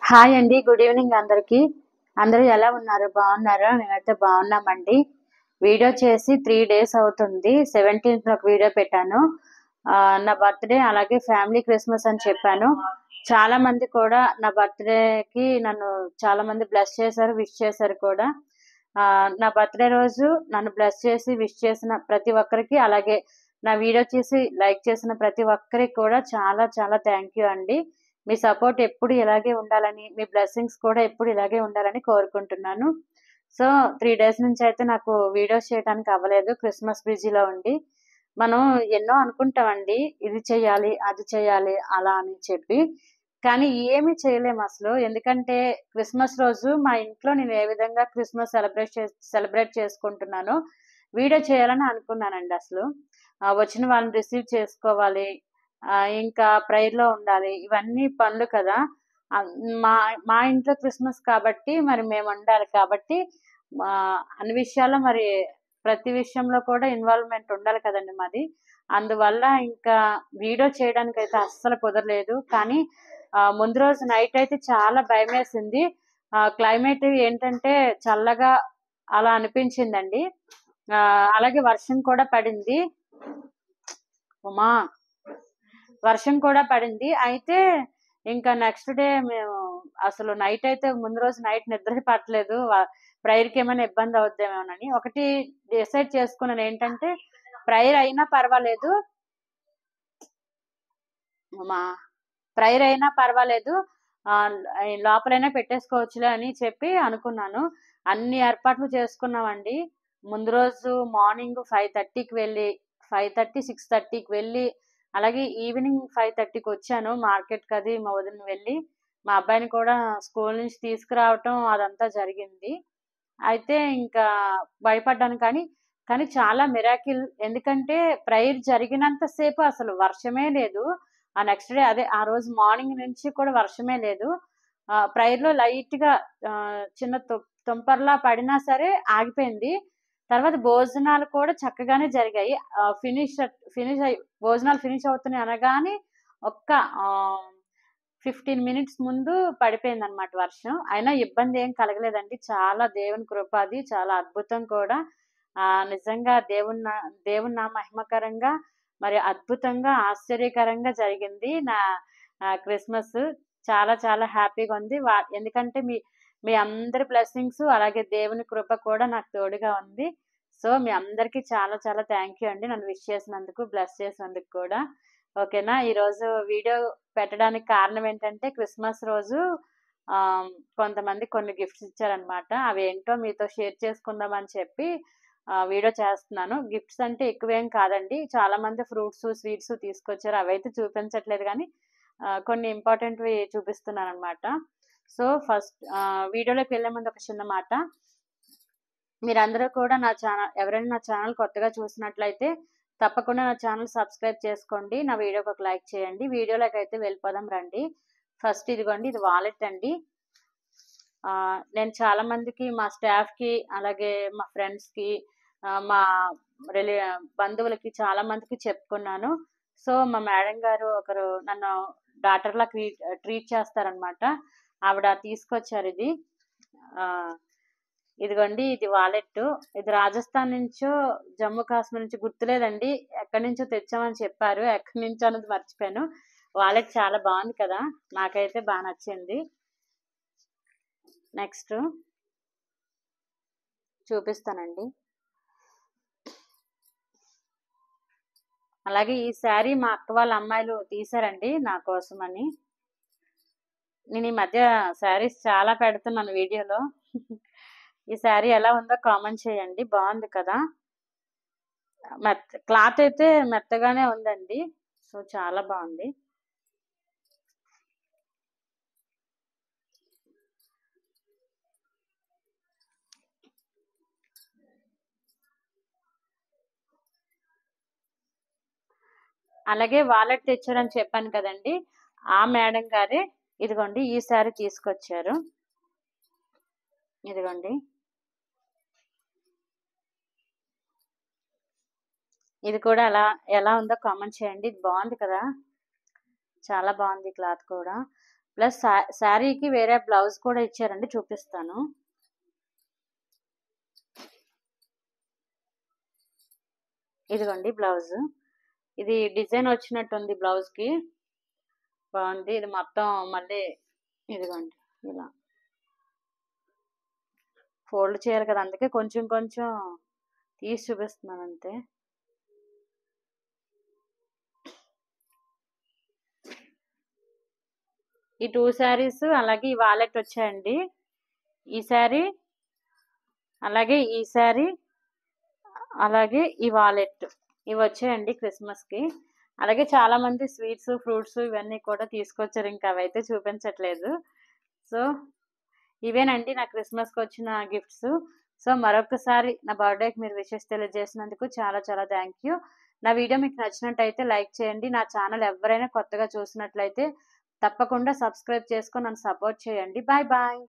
Hi అండి. Good evening అందరికి. అందరూ ఎలా ఉన్నారు? బాగున్నారా? మేమైతే బాగున్నామండి. వీడియో చేసి 3 డేస్ అవుతుంది. 17th ఒక వీడియో పెట్టాను. నా బర్త్డే అలాగే ఫ్యామిలీ క్రిస్మస్ అని చెప్పాను. చాలా మంది కూడా నా బర్త్డేకి నన్ను చాలా మంది బ్లెస్ చేశారు, విష్ చేశారు కూడా. నా బర్త్డే రోజు నన్ను బ్లెస్ చేసి విష్ చేసిన ప్రతి ఒక్కరికి, అలాగే నా వీడియో చేసి లైక్ చేసిన ప్రతి ఒక్కరికి కూడా చాలా చాలా థ్యాంక్ యూ అండి. మీ సపోర్ట్ ఎప్పుడు ఇలాగే ఉండాలని, మీ బ్లెస్సింగ్స్ కూడా ఎప్పుడు ఇలాగే ఉండాలని కోరుకుంటున్నాను. సో 3 డేస్ నుంచి అయితే నాకు వీడియోస్ చేయడానికి అవ్వలేదు. క్రిస్మస్ బిజీలో ఉండి. మనం ఎన్నో అనుకుంటామండి. ఇది చేయాలి, అది చేయాలి అలా అని చెప్పి. కానీ ఏమి చేయలేము అసలు. ఎందుకంటే క్రిస్మస్ రోజు మా ఇంట్లో నేను ఏ విధంగా క్రిస్మస్ సెలబ్రేట్ చేసుకుంటున్నానో వీడియో చేయాలని అనుకున్నానండి అసలు. వచ్చిన వాళ్ళని రిసీవ్ చేసుకోవాలి. ఇంకా ప్రేయర్‌లో ఉండాలి. ఇవన్నీ పనులు కదా! ఆహ్, మా మా ఇంట్లో క్రిస్మస్ కాబట్టి మరి మేముండాలి కాబట్టి అన్ని విషయాల్లో మరి ప్రతి విషయంలో కూడా ఇన్వాల్వ్‌మెంట్ ఉండాలి కదండీ మాది. అందువల్ల ఇంకా వీడియో చేయడానికైతే అస్సలు కుదరలేదు. కానీ ముందు రోజు నైట్ అయితే చాలా భయమేసింది. క్లైమేట్ ఏంటంటే చల్లగా అలా అనిపించిందండి. అలాగే వర్షం కూడా పడింది. ఉమా! వర్షం కూడా పడింది. అయితే ఇంకా నెక్స్ట్ డే మేము అసలు నైట్ అయితే ముందు రోజు నైట్ నిద్ర పట్టలేదు. ప్రేయర్‌కి ఏమైనా ఇబ్బంది అవుద్దేమోనని. ఒకటి డిసైడ్ చేసుకున్నాను ఏంటంటే ప్రేయర్ అయినా పర్వాలేదు. మా ప్రేయర్ అయినా పర్వాలేదు. ఆహ్, లోపలైనా పెట్టేసుకోవచ్చులే అని చెప్పి అనుకున్నాను. అన్ని ఏర్పాట్లు చేసుకున్నామండి. ముందు రోజు మార్నింగ్ 5:30కి వెళ్ళి 5:30, 6:30కి వెళ్ళి అలాగే ఈవినింగ్ 5:30కి వచ్చాను. మార్కెట్‌కది మా వదిన వెళ్ళి, మా అబ్బాయిని కూడా స్కూల్ నుంచి తీసుకురావటం అదంతా జరిగింది. అయితే ఇంకా భయపడ్డాను కానీ చాలా మిరాకిల్. ఎందుకంటే ప్రేయర్ జరిగినంత సేపు అసలు వర్షమే లేదు. ఆ నెక్స్ట్ డే అదే ఆ రోజు మార్నింగ్ నుంచి కూడా వర్షమే లేదు. ప్రేయర్‌లో లైట్‌గా చిన్న తుంపర్లా పడినా సరే ఆగిపోయింది. తర్వాత భోజనాలు కూడా చక్కగానే జరిగాయి. ఫినిష్ అయ్యి భోజనాలు ఫినిష్ అవుతున్నాయి అనగానే ఒక్క ఆహ్, 15 మినిట్స్ ముందు పడిపోయిందనమాట వర్షం. అయినా ఇబ్బంది ఏం కలగలేదండి. చాలా దేవుని కృప అది. చాలా అద్భుతం కూడా. నిజంగా దేవుని నా మహిమకరంగా మరి అద్భుతంగా, ఆశ్చర్యకరంగా జరిగింది నా క్రిస్మస్. చాలా చాలా హ్యాపీగా ఉంది. ఎందుకంటే మీ మీ అందరి బ్లెస్సింగ్స్ అలాగే దేవుని కృప కూడా నాకు తోడుగా ఉంది. సో, మీ అందరికీ చాలా చాలా థ్యాంక్ యూ అండి. నన్ను విష్ చేసినందుకు, బ్లెస్ చేసినందుకు కూడా. ఓకేనా? ఈరోజు వీడియో పెట్టడానికి కారణం ఏంటంటే క్రిస్మస్ రోజు ఆహ్, కొంతమంది కొన్ని గిఫ్ట్స్ ఇచ్చారనమాట. అవేంటో మీతో షేర్ చేసుకుందామని చెప్పి వీడియో చేస్తున్నాను. గిఫ్ట్స్ అంటే ఎక్కువేం కాదండి. చాలామంది ఫ్రూట్స్, స్వీట్స్ తీసుకొచ్చారు. అవైతే చూపించట్లేదు గానీ కొన్ని ఇంపార్టెంట్‌వి చూపిస్తున్నాననమాట. సో, ఫస్ట్ వీడియోలోకి వెళ్ళే ముందు ఒక చిన్న మాట. మీరందరూ కూడా ఎవరైనా నా ఛానల్ కొత్తగా చూసినట్లయితే తప్పకుండా నా ఛానల్ సబ్స్క్రైబ్ చేసుకోండి. నా వీడియోకి ఒక లైక్ చేయండి. వీడియోలోకైతే వెళ్ళిపోదాం రండి. ఫస్ట్ ఇదిగోండి ఇది వాలెట్ అండి. నేను చాలా మందికి మా స్టాఫ్‌కి అలాగే మా ఫ్రెండ్స్‌కి మా రిలే బంధువులకి చాలా మందికి చెప్పుకున్నాను. సో, మా మేడం గారు ఒకరు నన్ను డాటర్‌లా ట్రీట్ చేస్తారనమాట. ఆవిడ తీసుకొచ్చారిది. ఆహ్, ఇదిగోండి ఇది వాలెట్టు. ఇది రాజస్థాన్ నుంచో, జమ్మూ కాశ్మీర్ నుంచి గుర్తులేదండి. ఎక్కడి నుంచో తెచ్చామని చెప్పారు. ఎక్కడి నుంచో అన్నది మర్చిపోయాను. వాలెట్ చాలా బావుంది కదా! నాకైతే బా నచ్చింది. నెక్స్ట్ చూపిస్తానండి. అలాగే ఈ శారీ మా అక్క వాళ్ళ అమ్మాయిలు తీశారండి నా కోసమని. నేను ఈ మధ్య శారీస్ చాలా పెడుతున్నాను వీడియోలో. ఈ శారీ ఎలా ఉందో కామెంట్ చేయండి. బావుంది కదా! క్లాత్ అయితే మెత్తగానే ఉందండి. సో, చాలా బావుంది. అలాగే వాలెట్ తెచ్చారని చెప్పాను కదండీ! ఆ మేడం గారే ఇదిగోండి ఈ శారీ తీసుకొచ్చారు. ఇదిగోండి. ఇది కూడా ఎలా ఉందో కామెంట్ చేయండి. ఇది బావుంది కదా! చాలా బావుంది క్లాత్ కూడా. ప్లస్ శారీకి వేరే బ్లౌజ్ కూడా ఇచ్చారండి, చూపిస్తాను. ఇదిగోండి బ్లౌజ్. ఇది డిజైన్ వచ్చినట్టుంది బ్లౌజ్ కి, బాగుంది. ఇది మొత్తం మళ్ళీ ఇదిగోండి ఇలా ఫోల్డ్ చేయాలి కదా, అందుకే కొంచెం కొంచెం తీసి చూపిస్తున్నాను అంతే. ఈ 2 శారీస్ అలాగే ఈ వాలెట్ వచ్చాయండి. ఈ శారీ అలాగే ఈ శారీ అలాగే ఈ వాలెట్ ఇవి వచ్చాయండి క్రిస్మస్ కి. అలాగే చాలా మంది స్వీట్స్ ఫ్రూట్స్ ఇవన్నీ కూడా తీసుకొచ్చారు, ఇంకా అవైతే చూపించట్లేదు. సో ఇవేనండి నా క్రిస్మస్ కి వచ్చిన గిఫ్ట్స్. సో మరొకసారి నా బర్త్డేకి మీరు విషెస్ తెలియజేసినందుకు చాలా చాలా థ్యాంక్ యూ. నా వీడియో మీకు నచ్చినట్టయితే లైక్ చేయండి. నా ఛానల్ ఎవరైనా కొత్తగా చూసినట్లయితే తప్పకుండా సబ్స్క్రైబ్ చేసుకొని నన్ను సపోర్ట్ చేయండి. Bye bye.